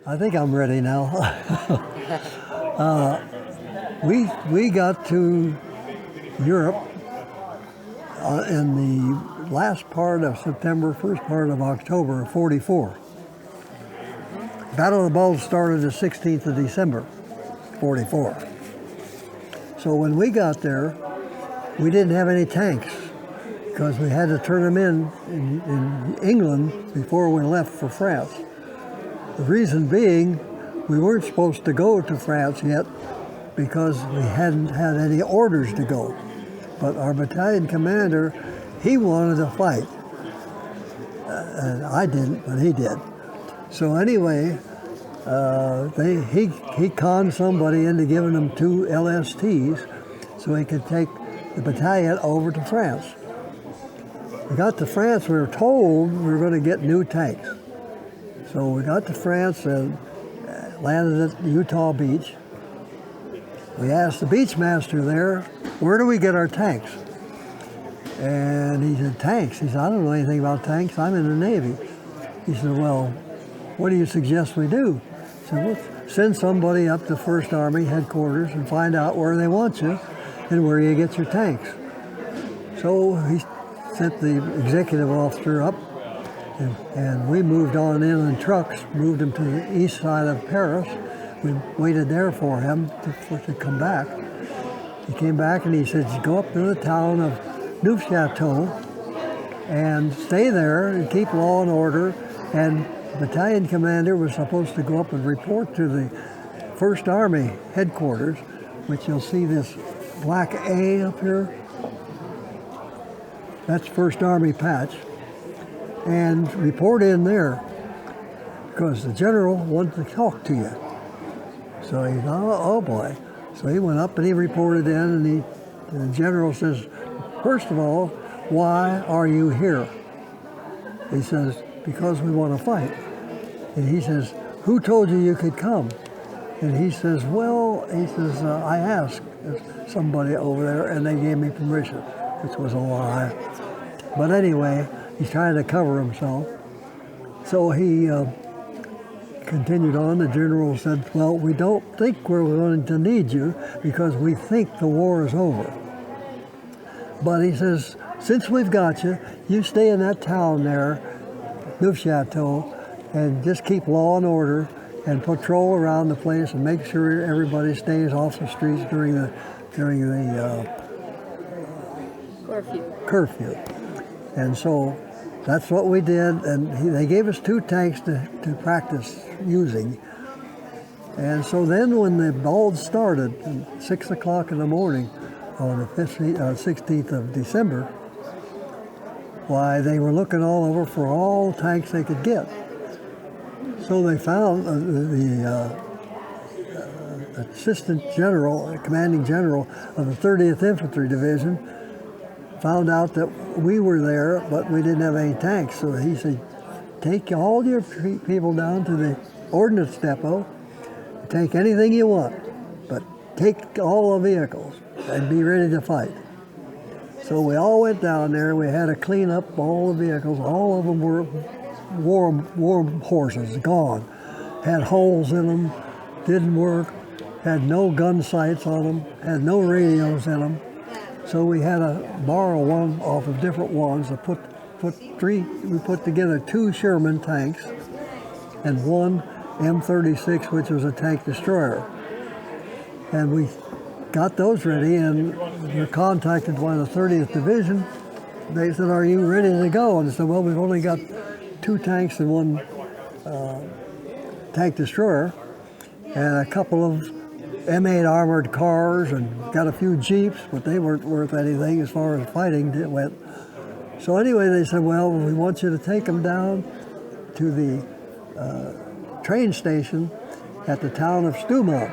I think I'm ready now. We got to Europe in the last part of September, first part of October of '44. Battle of the Bulge started the 16th of December, '44. So when we got there, we didn't have any tanks because we had to turn them in England before we left for France. The reason being, we weren't supposed to go to France yet because we hadn't had any orders to go. But our battalion commander, he wanted to fight. And I didn't, but he did. So anyway, he conned somebody into giving them 2 LSTs so he could take the battalion over to France. We got to France, we were told we were going to get new tanks. So we got to France and landed at Utah Beach. We asked the beach master there, where do we get our tanks? And he said, tanks? He said, I don't know anything about tanks, I'm in the Navy. He said, well, what do you suggest we do? I said, well, send somebody up to 1st Army headquarters and find out where they want you and where you get your tanks. So he sent the executive officer up, and we moved on in trucks, moved him to the east side of Paris. We waited there for him to come back. He came back and he said, go up to the town of Neufchâteau and stay there and keep law and order. And the battalion commander was supposed to go up and report to the 1st Army headquarters, which you'll see this black A up here. That's 1st Army patch. And report in there because the general wanted to talk to you. So he thought, oh boy. So he went up and he reported in, and the general says, first of all, why are you here? He says, because we want to fight. And he says, who told you you could come? And he says, well, I asked somebody over there and they gave me permission, which was a lie. But anyway, he's trying to cover himself. So he continued on. The general said, well, we don't think we're going to need you because we think the war is over. But he says, since we've got you, you stay in that town there, Neufchâteau, and just keep law and order and patrol around the place and make sure everybody stays off the streets during the curfew. And so that's what we did, and they gave us 2 tanks to practice using. And so then when the Bulge started at 6 o'clock in the morning on the 16th of December, why, they were looking all over for all the tanks they could get. So they found the assistant general, commanding general of the 30th Infantry Division, found out that we were there, but we didn't have any tanks. So he said, take all your people down to the ordnance depot, take anything you want, but take all the vehicles and be ready to fight. So we all went down there. We had to clean up all the vehicles. All of them were war horses, gone. Had holes in them, didn't work, had no gun sights on them, had no radios in them. So we had to borrow one off of different ones. We put together 2 Sherman tanks and 1 M36, which was a tank destroyer. And we got those ready, and we were contacted by the 30th Division. They said, are you ready to go? And I said, well, we've only got 2 tanks and 1 tank destroyer and a couple of M8 armored cars, and got a few Jeeps, but they weren't worth anything as far as fighting went. So anyway, they said, well, we want you to take them down to the train station at the town of Stoumont.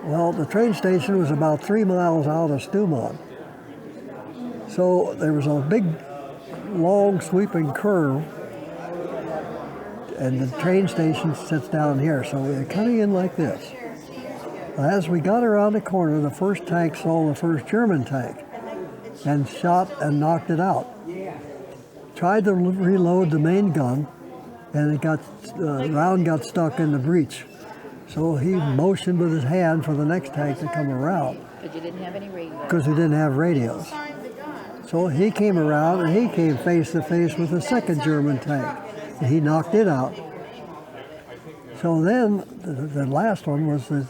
Well, the train station was about 3 miles out of Stoumont. So there was a big, long, sweeping curve, and the train station sits down here. So we were coming in like this. As we got around the corner, the first tank saw the first German tank and shot and knocked it out. Tried to reload the main gun, and the round got stuck in the breech. So he motioned with his hand for the next tank to come around. Because you didn't have any radios. Because we didn't have radios. So he came around and he came face to face with the second German tank. And he knocked it out. So then the last one was the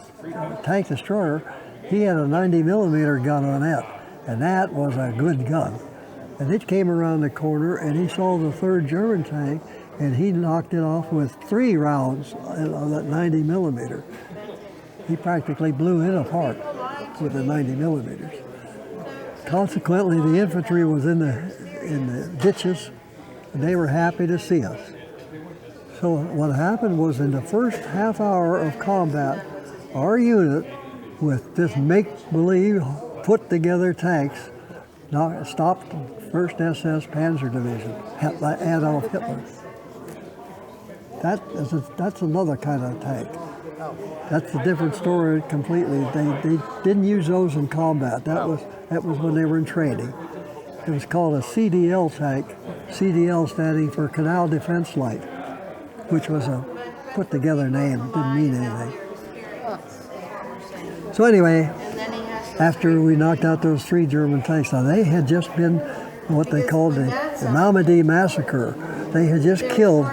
tank destroyer. He had a 90 millimeter gun on it. And that was a good gun. And it came around the corner and he saw the third German tank and he knocked it off with 3 rounds on that 90 millimeter. He practically blew it apart with the 90 millimeters. Consequently, the infantry was in the ditches, and they were happy to see us. So what happened was, in the first half hour of combat, our unit, with this make-believe, put-together tanks, stopped the 1st SS Panzer Division, Adolf Hitler. That's another kind of tank. That's a different story completely. They didn't use those in combat. That was when they were in training. It was called a CDL tank, CDL standing for Canal Defense Light, which was a put-together name, didn't mean anything. So anyway, after we knocked out those 3 German tanks, now they had just been what they called the Normandy Massacre. They had just killed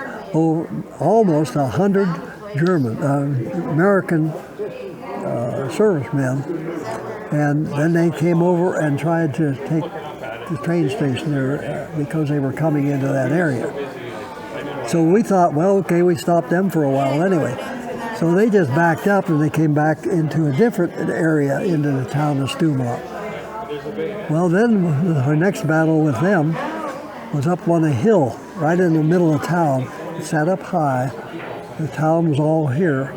almost 100 American servicemen, and then they came over and tried to take the train station there because they were coming into that area. So we thought, well, okay, we stopped them for a while anyway. So they just backed up and they came back into a different area into the town of Stubach. Well, then our next battle with them was up on a hill right in the middle of town. It sat up high. The town was all here,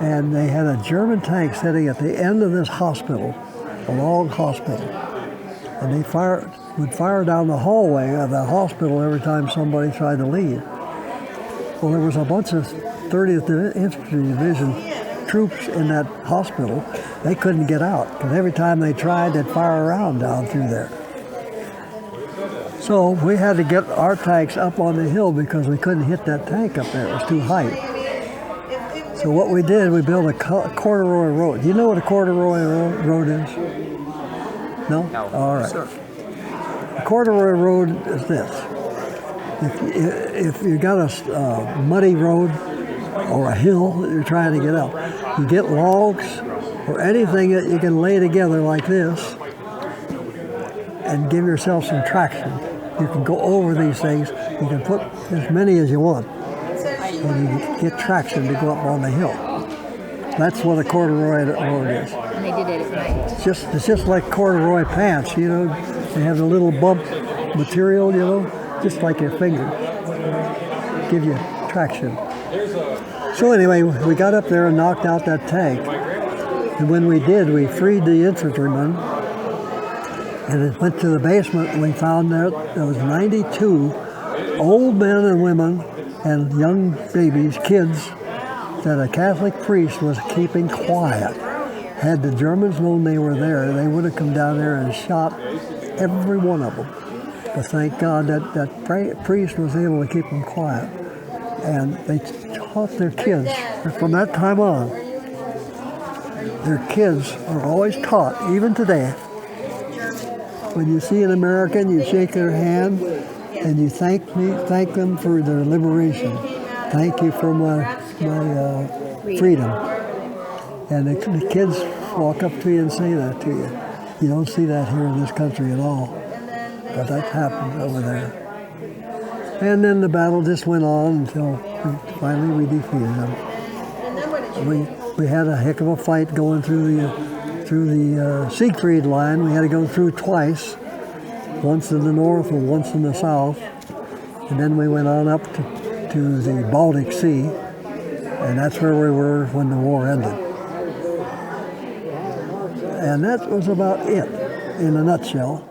and they had a German tank sitting at the end of this hospital, a log hospital, and they would fire down the hallway of the hospital every time somebody tried to leave. Well, there was a bunch of 30th Infantry Division troops in that hospital. They couldn't get out, because every time they tried, they'd fire a round down through there. So we had to get our tanks up on the hill because we couldn't hit that tank up there. It was too high. So what we did, we built a corduroy road. Do you know what a corduroy road is? No? All right. Sure. A corduroy road is this. If you got a muddy road or a hill that you're trying to get up, you get logs or anything that you can lay together like this and give yourself some traction. You can go over these things. You can put as many as you want, and you get traction to go up on the hill. That's what a corduroy road is. And they did it at night. It's just like corduroy pants, you know. They have the little bump material, you know, just like your finger. Give you traction. So anyway, we got up there and knocked out that tank. And when we did, we freed the infantrymen. And it went to the basement, and we found that there was 92 old men and women and young babies, kids, that a Catholic priest was keeping quiet. Had the Germans known they were there, they would have come down there and shot every one of them. But thank God that priest was able to keep them quiet. And they taught their kids, from that time on, their kids are always taught, even today, when you see an American, you shake their hand and you thank them for their liberation. Thank you for my freedom. And the kids walk up to you and say that to you. You don't see that here in this country at all, but that happened over there. And then the battle just went on until finally we defeated them. We had a heck of a fight going through the Siegfried line. We had to go through twice, once in the north and once in the south. And then we went on up to the Baltic Sea, and that's where we were when the war ended. And that was about it in a nutshell.